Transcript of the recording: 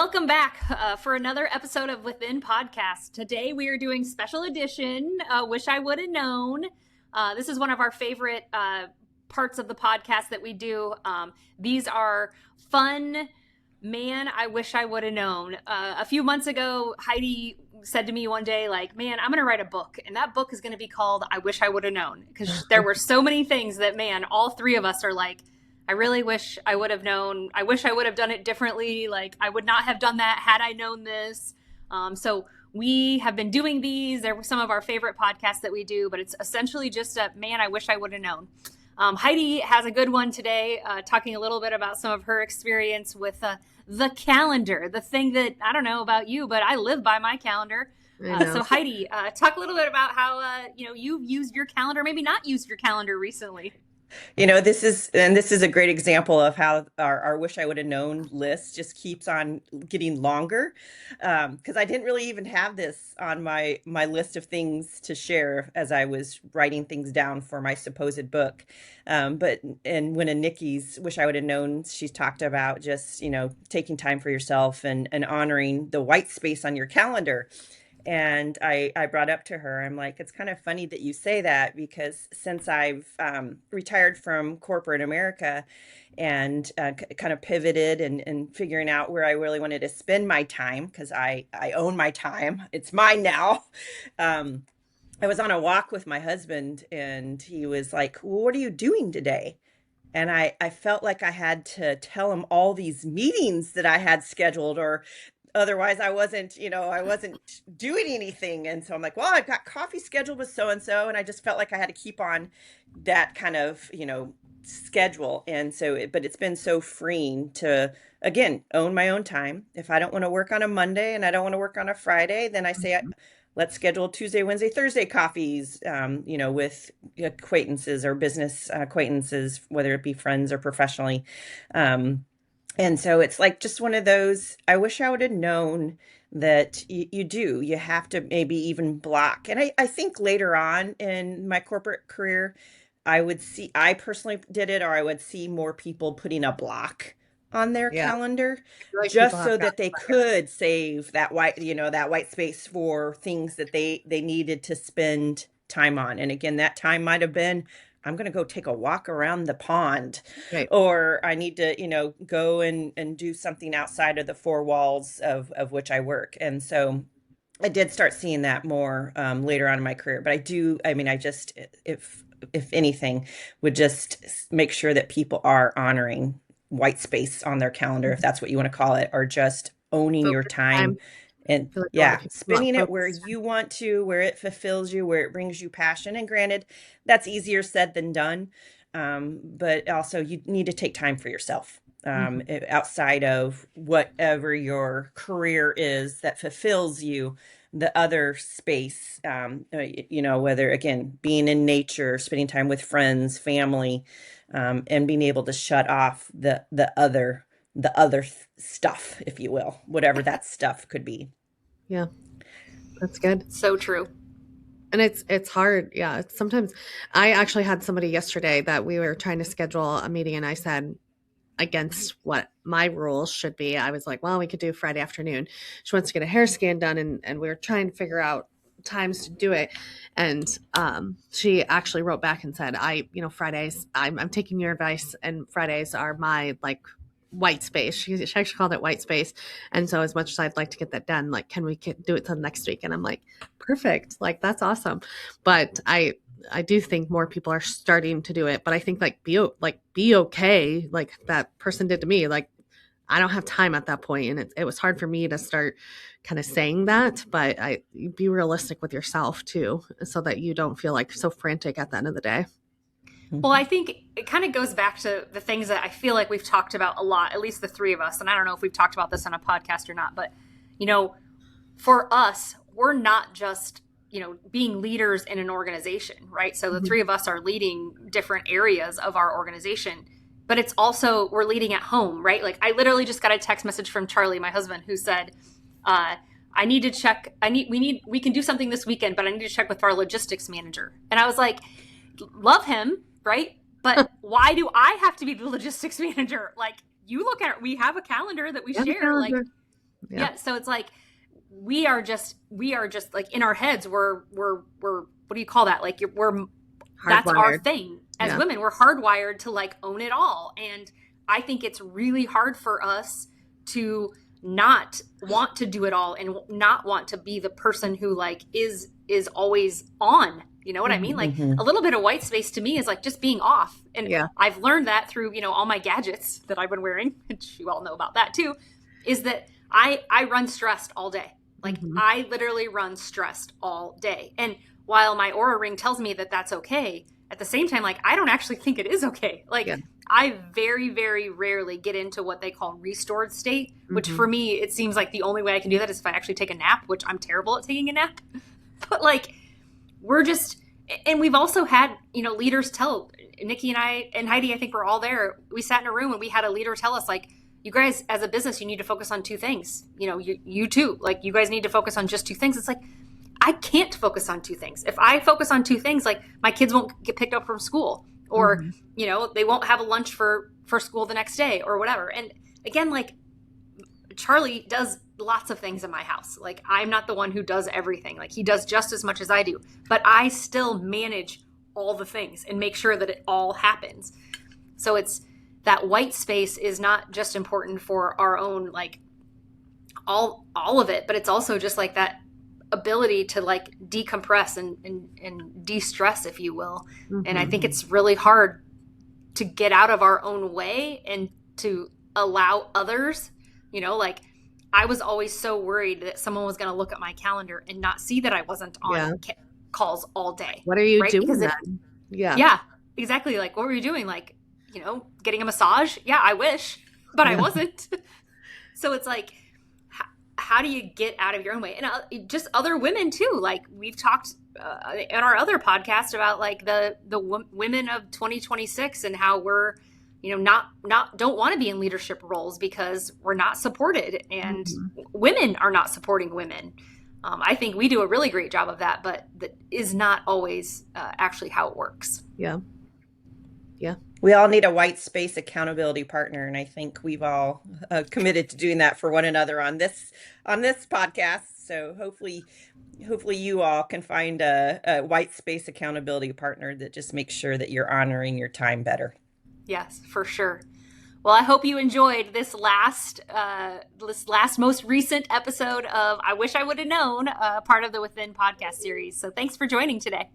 Welcome back for another episode of Within Podcast. Today we are doing special edition, Wish I Would Have Known. This is one of our favorite parts of the podcast that we do. These are fun, man, I wish I would have known. A few months ago, Heidi said to me one day, like, man, I'm going to write a book. And that book is going to be called I Wish I Would Have Known. Because there were so many things that, man, all three of us are like, I really wish I would have known. I wish I would have done it differently. Like, I would not have done that had I known this. So we have been doing these. They're some of our favorite podcasts that we do, but it's essentially just a, man, I wish I would have known. Heidi has a good one today, talking a little bit about some of her experience with the calendar, the thing that, I don't know about you, but I live by my calendar. So Heidi, talk a little bit about how, you've used your calendar, maybe not used your calendar recently. This is a great example of how our wish I would have known list just keeps on getting longer. Because I didn't really even have this on my list of things to share as I was writing things down for my supposed book. But when in Nicky's wish I would have known, she's talked about just, taking time for yourself and honoring the white space on your calendar. And I brought up to her, I'm like, it's kind of funny that you say that, because since I've retired from corporate America and kind of pivoted and figuring out where I really wanted to spend my time, because I own my time, it's mine now. I was on a walk with my husband and he was like, well, what are you doing today? And I felt like I had to tell him all these meetings that I had scheduled, or otherwise I wasn't doing anything. And so I'm like, well, I've got coffee scheduled with so-and-so. And I just felt like I had to keep on that kind of, schedule. And so, but it's been so freeing to, again, own my own time. If I don't want to work on a Monday and I don't want to work on a Friday, then I say, let's schedule Tuesday, Wednesday, Thursday coffees, with acquaintances or business acquaintances, whether it be friends or professionally. And so it's like just one of those, I wish I would have known that you have to maybe even block. And I think later on in my corporate career, I personally did it, or I would see more people putting a block on their calendar, like just so that they could save that white space for things that they needed to spend time on. And again, that time might have been, I'm going to go take a walk around the pond, Right. or I need to, go and do something outside of the four walls of which I work. And so I did start seeing that more later on in my career. But I just, if anything, would just make sure that people are honoring white space on their calendar, if that's what you want to call it, or just owning your time. And spending it where you want to, where it fulfills you, where it brings you passion. And granted, that's easier said than done. But also you need to take time for yourself outside of whatever your career is that fulfills you. The other space, whether, again, being in nature, spending time with friends, family, and being able to shut off the other stuff, if you will, whatever that stuff could be. Yeah, that's good. So true. And it's hard. Yeah. Sometimes I actually had somebody yesterday that we were trying to schedule a meeting, and I said, against what my rules should be, I was like, well, we could do Friday afternoon. She wants to get a hair scan done, and we were trying to figure out times to do it. And she actually wrote back and said, Fridays, I'm taking your advice, and Fridays are my white space. She actually called it white space. And so as much as I'd like to get that done, can we do it till next week? And I'm like, perfect. That's awesome. But I do think more people are starting to do it, but I think be okay. Like that person did to me, I don't have time at that point. And it was hard for me to start kind of saying that, but be realistic with yourself too, so that you don't feel so frantic at the end of the day. Well, I think it kind of goes back to the things that I feel like we've talked about a lot, at least the three of us. And I don't know if we've talked about this on a podcast or not, but, for us, we're not just, being leaders in an organization, right? So the three of us are leading different areas of our organization, but it's also, we're leading at home, right? I literally just got a text message from Charlie, my husband, who said, I need to check, we can do something this weekend, but I need to check with our logistics manager. And I was like, love him, right? But why do I have to be the logistics manager? You look at it, we have a calendar that we share. Yeah. So it's like, we are just like in our heads, we're what do you call that? Like that's our thing as women. We're hardwired to like own it all. And I think it's really hard for us to not want to do it all and not want to be the person who like is always on. You know what I mean? Like a little bit of white space to me is like just being off. And I've learned that through, you know, all my gadgets that I've been wearing, which you all know about that too, is that I run stressed all day. Like I literally run stressed all day. And while my Aura ring tells me that that's okay, at the same time, like I don't actually think it is okay. Like I very, very rarely get into what they call restored state, which for me, it seems like the only way I can do that is if I actually take a nap, which I'm terrible at taking a nap. But like, we're just, and we've also had, you know, leaders tell Nicky and I and Heidi, I think we're all there. We sat in a room and we had a leader tell us like, you guys as a business, you need to focus on two things. You know, you too, like you guys need to focus on just two things. It's like, I can't focus on two things. If I focus on two things, like my kids won't get picked up from school or, you know, they won't have a lunch for school the next day or whatever. And again, like Charlie does lots of things in my house. Like I'm not the one who does everything. Like he does just as much as I do, but I still manage all the things and make sure that it all happens. So it's that white space is not just important for our own, like all of it, but it's also just like that ability to like decompress and de-stress, if you will. And I think it's really hard to get out of our own way and to allow others, you know, like I was always so worried that someone was going to look at my calendar and not see that I wasn't on calls all day. What are you doing then? Yeah, exactly. Like, what were you doing? Like, you know, getting a massage? Yeah, I wish, but I wasn't. So it's like, how do you get out of your own way? And just other women too. Like we've talked in our other podcast about like the women of 2026 and how we're, you know, don't want to be in leadership roles because we're not supported and women are not supporting women. I think we do a really great job of that, but that is not always actually how it works. Yeah. We all need a white space accountability partner, and I think we've all committed to doing that for one another on this podcast. So hopefully you all can find a white space accountability partner that just makes sure that you're honoring your time better. Yes, for sure. Well, I hope you enjoyed this last most recent episode of I Wish I Would Have Known, part of the Within podcast series. So thanks for joining today.